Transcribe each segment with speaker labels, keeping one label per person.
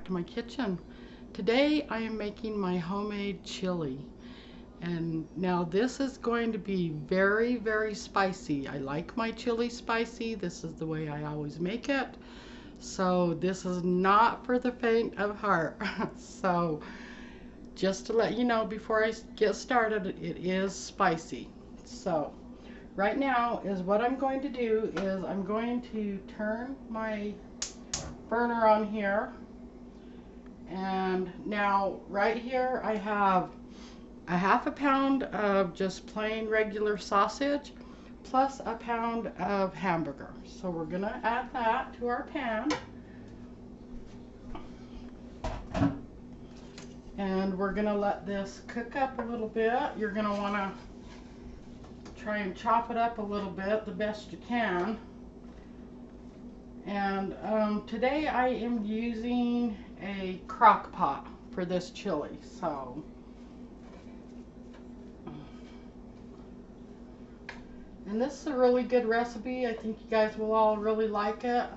Speaker 1: To my kitchen. Today I am making my homemade chili, and now this is going to be very, very spicy. I like my chili spicy. This is the way I always make it, so this is not for the faint of heart. So just to let you know before I get started, it is spicy. So right now is what I'm going to do is I'm going to turn my burner on here. And now right here I have a half a pound of just plain regular sausage plus a pound of hamburger. So we're going to add that to our pan. And we're going to let this cook up a little bit. You're going to want to try and chop it up a little bit the best you can. And today I am using a crock pot for this chili. So and this is a really good recipe. I think you guys will all really like it.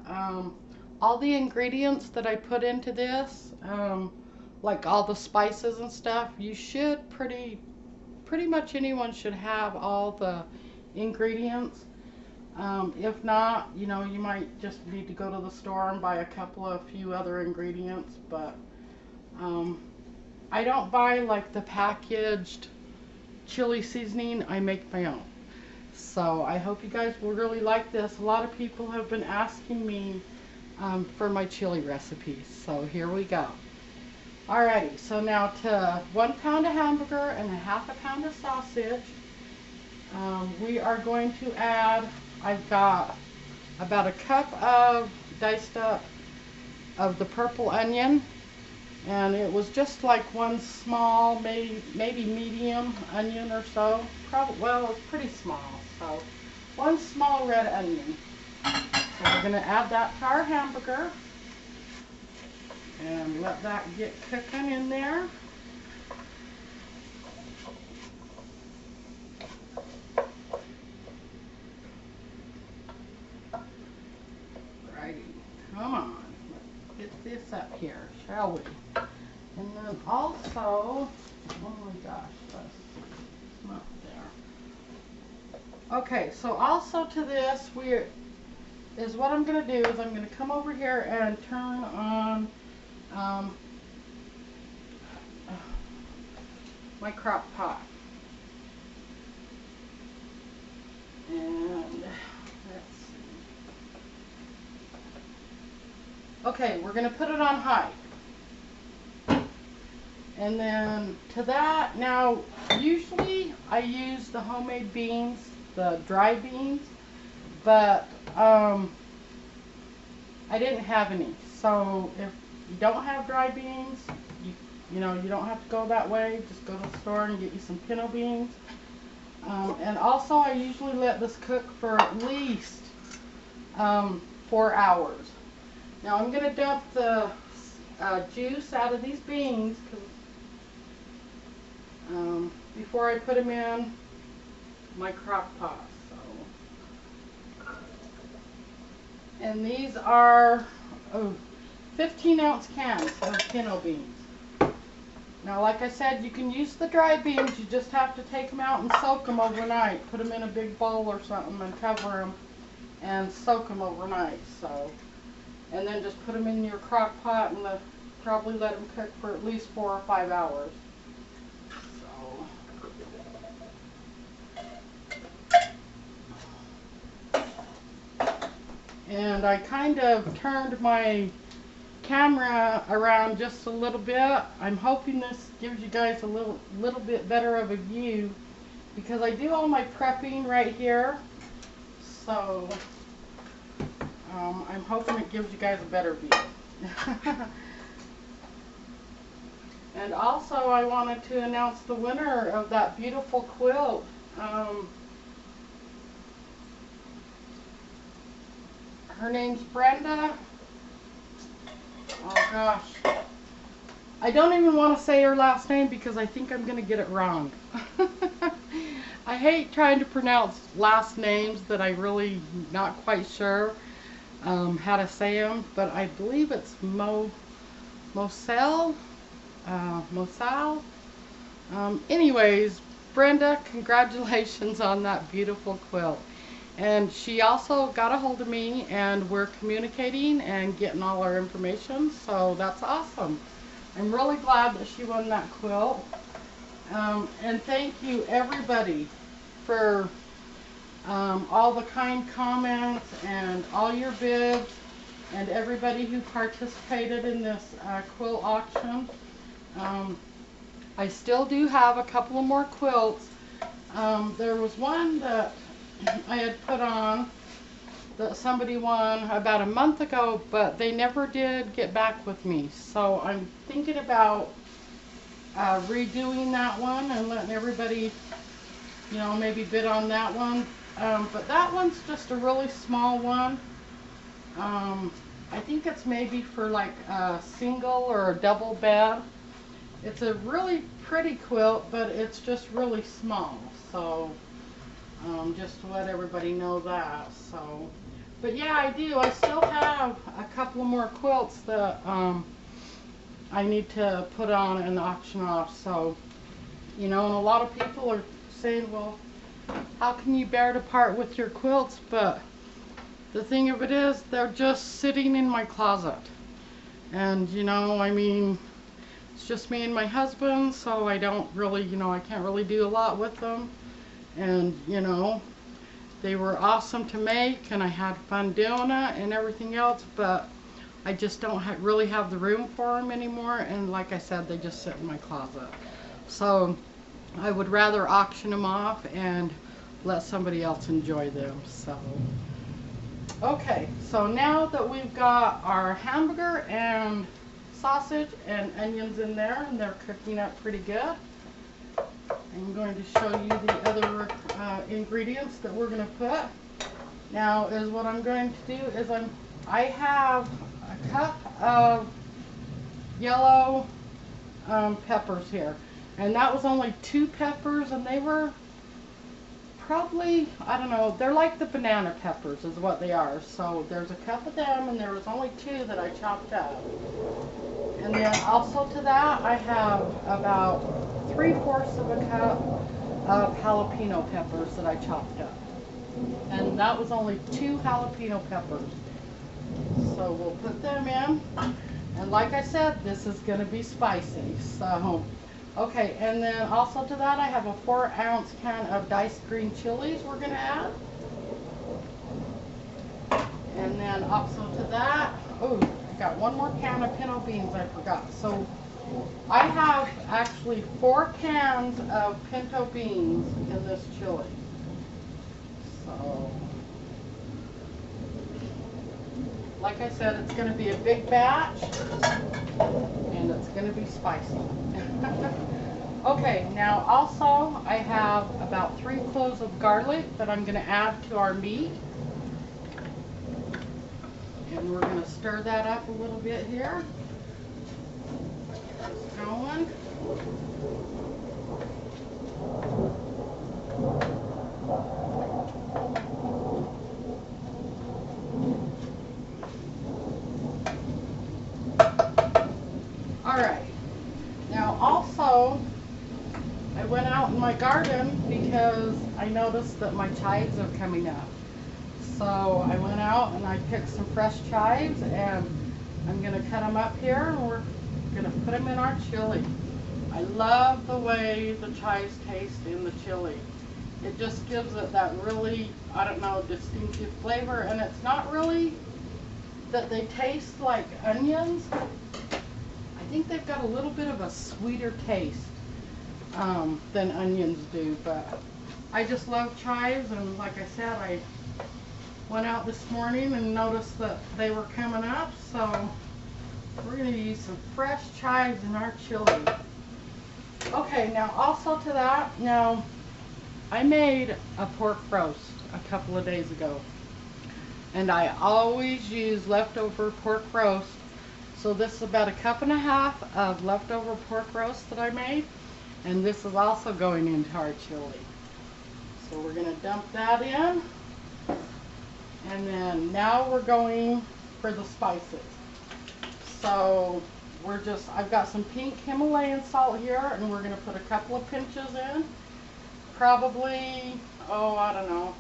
Speaker 1: All the ingredients that I put into this, like all the spices and stuff, you should pretty much anyone should have all the ingredients. If not, you know, you might just need to go to the store and buy a few other ingredients, but I don't buy like the packaged chili seasoning. I make my own. So I hope you guys will really like this. A lot of people have been asking me for my chili recipes, so here we go. Alrighty, so now to 1 pound of hamburger and a half a pound of sausage, we are going to add, I've got about a cup of diced up of the purple onion, and it was just like one small, maybe medium onion or so. Probably, well, it's pretty small, so one small red onion. So we're going to add that to our hamburger and let that get cooking in there. Righty, come on, let's get this up here, shall we? And then also, oh my gosh, that's not there. Okay, so also to this, what I'm going to do is I'm going to come over here and turn on my crock pot. And let's see. Okay, we're going to put it on high. And then to that, now usually I use the homemade beans, the dry beans, but I didn't have any. So if you don't have dry beans, you know, you don't have to go that way. Just go to the store and get you some pinto beans. And also I usually let this cook for at least 4 hours. Now I'm going to dump the juice out of these beans before I put them in my crock pot. So, and these are 15-ounce cans of pinto beans. Now, like I said, you can use the dry beans. You just have to take them out and soak them overnight. Put them in a big bowl or something and cover them and soak them overnight. So, and then just put them in your crock pot and probably let them cook for at least 4 or 5 hours. And I kind of turned my camera around just a little bit. I'm hoping this gives you guys a little bit better of a view, because I do all my prepping right here. So I'm hoping it gives you guys a better view. And also I wanted to announce the winner of that beautiful quilt. Her name's Brenda. Oh gosh. I don't even want to say her last name because I think I'm going to get it wrong. I hate trying to pronounce last names that I really not quite sure how to say them, but I believe it's Moselle, Mosal. Anyways, Brenda, congratulations on that beautiful quilt. And she also got a hold of me, and we're communicating and getting all our information, so that's awesome. I'm really glad that she won that quilt. And thank you everybody for all the kind comments and all your bids, and everybody who participated in this quilt auction. I still do have a couple of more quilts. There was one that I had put on that somebody won about a month ago, but they never did get back with me. So I'm thinking about redoing that one and letting everybody, you know, maybe bid on that one. But that one's just a really small one. I think it's maybe for like a single or a double bed. It's a really pretty quilt, but it's just really small. So just to let everybody know that. So, but yeah, I do. I still have a couple of more quilts that I need to put on and auction off. So, you know, and a lot of people are saying, well, how can you bear to part with your quilts? But the thing of it is, they're just sitting in my closet. And, you know, I mean, it's just me and my husband, so I don't really, you know, I can't really do a lot with them. And, you know, they were awesome to make, and I had fun doing it and everything else, but I just don't really have the room for them anymore. And like I said, they just sit in my closet. So I would rather auction them off and let somebody else enjoy them. So okay, so now that we've got our hamburger and sausage and onions in there, and they're cooking up pretty good, I'm going to show you the other ingredients that we're going to put. Now is what I'm going to do is I have a cup of yellow peppers here, and that was only 2 peppers, and they were probably, I don't know, they're like the banana peppers is what they are. So there's a cup of them, and there was only 2 that I chopped up. And then also to that, I have about 3/4 of a cup of jalapeno peppers that I chopped up. And that was only 2 jalapeno peppers. So we'll put them in. And like I said, this is going to be spicy. So, okay, and then also to that, I have a 4-ounce can of diced green chilies we're going to add. And then also to that, oh, I got one more can of pinto beans I forgot. So I have actually 4 cans of pinto beans in this chili. So, like I said, it's going to be a big batch, and it's going to be spicy. Okay, now also I have about 3 cloves of garlic that I'm going to add to our meat. And we're going to stir that up a little bit here. It's going. Alright, now also I went out in my garden because I noticed that my chives are coming up. So I went out and I picked some fresh chives, and I'm going to cut them up here, and we're going to put them in our chili. I love the way the chives taste in the chili. It just gives it that really, I don't know, distinctive flavor, and it's not really that they taste like onions. I think they've got a little bit of a sweeter taste than onions do, but I just love chives, and like I said, I went out this morning and noticed that they were coming up, so we're going to use some fresh chives in our chili. Okay, now also to that, now I made a pork roast a couple of days ago, and I always use leftover pork roast. So this is about 1.5 cups of leftover pork roast that I made, and this is also going into our chili. So we're going to dump that in, and then now we're going for the spices. So I've got some pink Himalayan salt here, and we're going to put a couple of pinches in. Probably, oh, I don't know,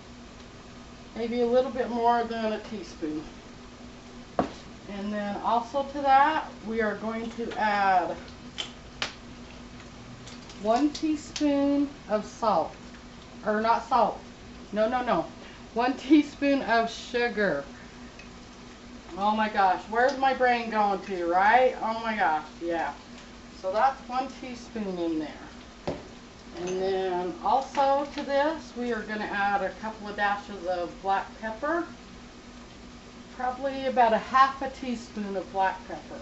Speaker 1: maybe a little bit more than a teaspoon. And then also to that, we are going to add 1 teaspoon of salt. Or not salt. No. 1 teaspoon of sugar. Oh my gosh, where's my brain going to, right? Oh my gosh, yeah. So that's 1 teaspoon in there. And then also to this, we are going to add a couple of dashes of black pepper. Probably about a half a teaspoon of black pepper.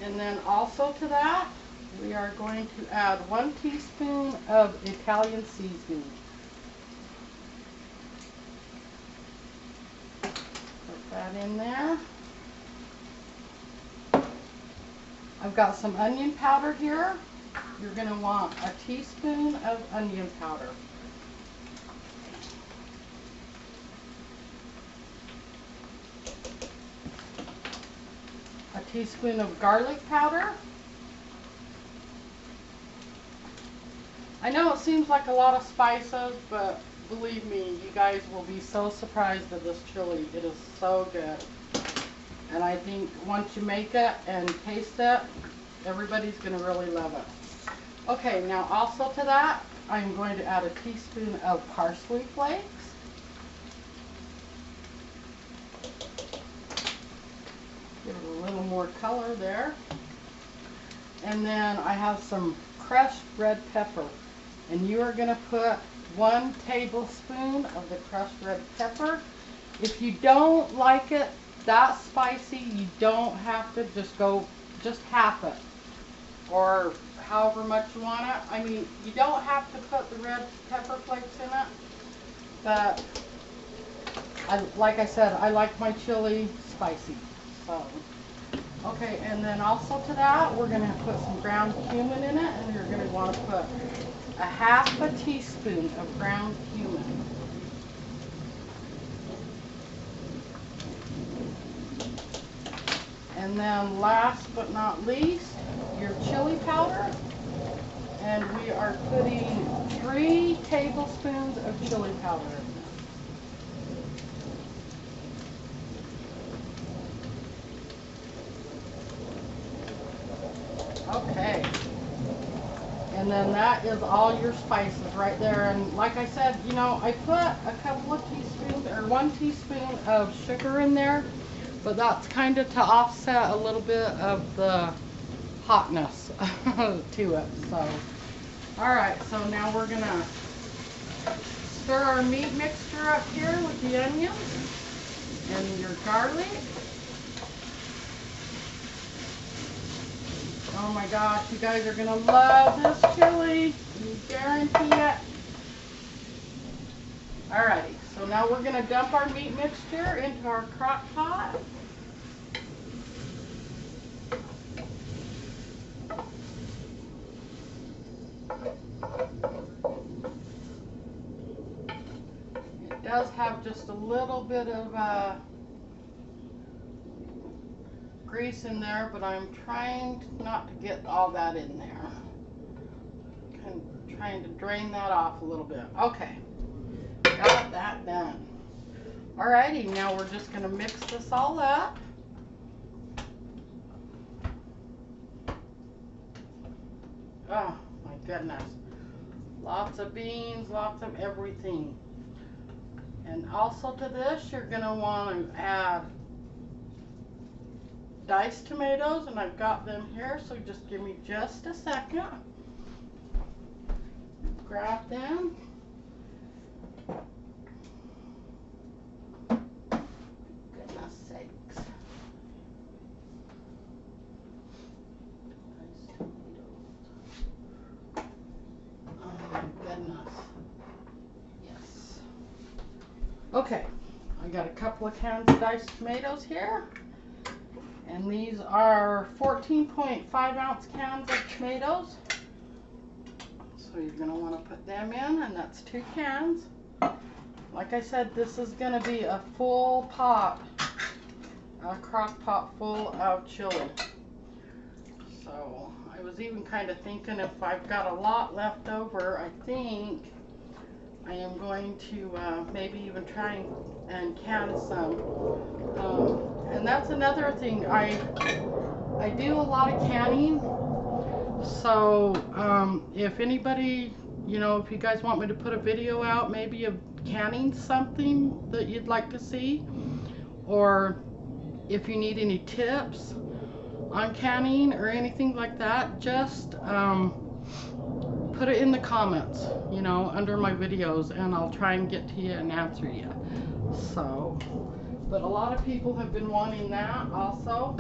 Speaker 1: And then also to that, we are going to add 1 teaspoon of Italian seasoning. Put that in there. I've got some onion powder here. You're going to want a teaspoon of onion powder. A teaspoon of garlic powder. I know it seems like a lot of spices, but believe me, you guys will be so surprised at this chili. It is so good. And I think once you make it and taste it, everybody's going to really love it. Okay, now also to that, I'm going to add a teaspoon of parsley flakes. Give it a little more color there. And then I have some crushed red pepper. And you are going to put 1 tablespoon of the crushed red pepper. If you don't like it that spicy, you don't have to, just half it. Or however much you want it. I mean, you don't have to put the red pepper flakes in it. But, like I said, I like my chili spicy. So, okay, and then also to that, we're going to put some ground cumin in it, and you're going to want to put a half a teaspoon of ground cumin. And then last but not least, your chili powder. And we are putting 3 tablespoons of chili powder in there. Okay. And then that is all your spices right there. And like I said, you know, I put a couple of teaspoons or 1 teaspoon of sugar in there, but that's kind of to offset a little bit of the hotness to it. So, all right, so now we're gonna stir our meat mixture up here with the onions and your garlic. Oh my gosh, you guys are gonna love this chili. You guarantee it. Alrighty, so now we're gonna dump our meat mixture into our crock pot. It does have just a little bit of grease in there, but I'm trying not to get all that in there. Kind of trying to drain that off a little bit. Okay, got that done. Alrighty, now we're just going to mix this all up. Oh my goodness. Lots of beans, lots of everything. And also to this, you're going to want to add diced tomatoes, and I've got them here, so just give me just a second. Grab them. Goodness sakes. Diced tomatoes. Oh my goodness. Yes. Okay, I got a couple of cans of diced tomatoes here. And these are 14.5 ounce cans of tomatoes. So you're going to want to put them in, and that's 2 cans. Like I said, this is going to be a full pot a crock pot full of chili. So I was even kind of thinking if I've got a lot left over, I think I am going to maybe even try and can some. And that's another thing. I do a lot of canning. So if anybody, you know, if you guys want me to put a video out maybe of canning something that you'd like to see, or if you need any tips on canning or anything like that, just put it in the comments, you know, under my videos, and I'll try and get to you and answer you. So, but a lot of people have been wanting that also.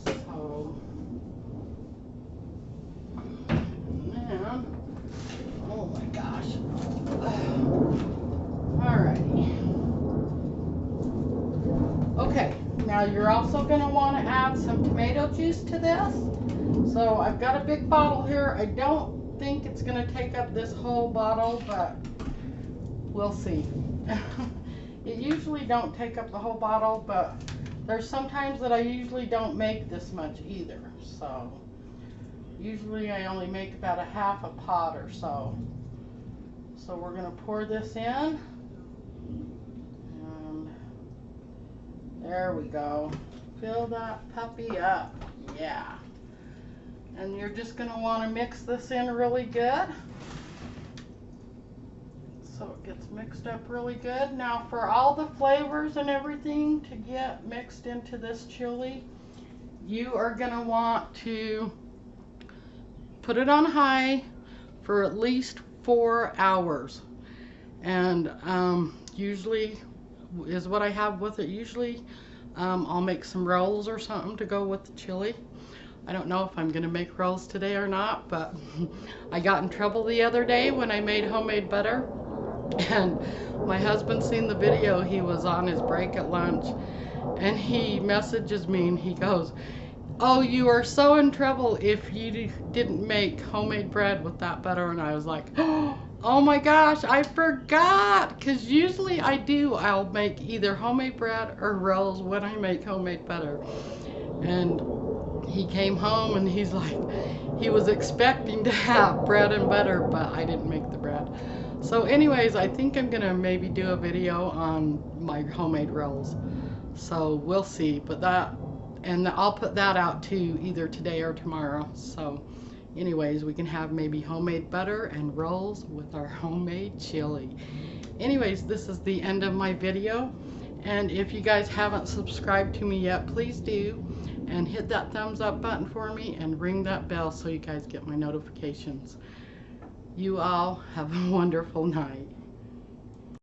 Speaker 1: So, and then, oh my gosh. Alrighty. Okay, now you're also going to want to add some tomato juice to this. So I've got a big bottle here. I don't think it's going to take up this whole bottle, but we'll see. It usually don't take up the whole bottle, but there's sometimes that I usually don't make this much either. So usually I only make about a half a pot or so. So we're going to pour this in. And there we go. Fill that puppy up. Yeah. And you're just going to want to mix this in really good, so it gets mixed up really good. Now for all the flavors and everything to get mixed into this chili, you are going to want to put it on high for at least 4 hours. And usually is what I have with it. Usually I'll make some rolls or something to go with the chili. I don't know if I'm going to make rolls today or not, but I got in trouble the other day when I made homemade butter. And my husband seen the video. He was on his break at lunch, and he messages me and he goes, "Oh, you are so in trouble if you didn't make homemade bread with that butter." And I was like, oh my gosh, I forgot, because usually I do. I'll make either homemade bread or rolls when I make homemade butter. And he came home and he's like, he was expecting to have bread and butter, but I didn't make the bread. So anyways, I think I'm gonna maybe do a video on my homemade rolls. So we'll see, but and I'll put that out too, either today or tomorrow. So anyways, we can have maybe homemade butter and rolls with our homemade chili. Anyways, this is the end of my video. And if you guys haven't subscribed to me yet, please do. And hit that thumbs up button for me and ring that bell so you guys get my notifications. You all have a wonderful night.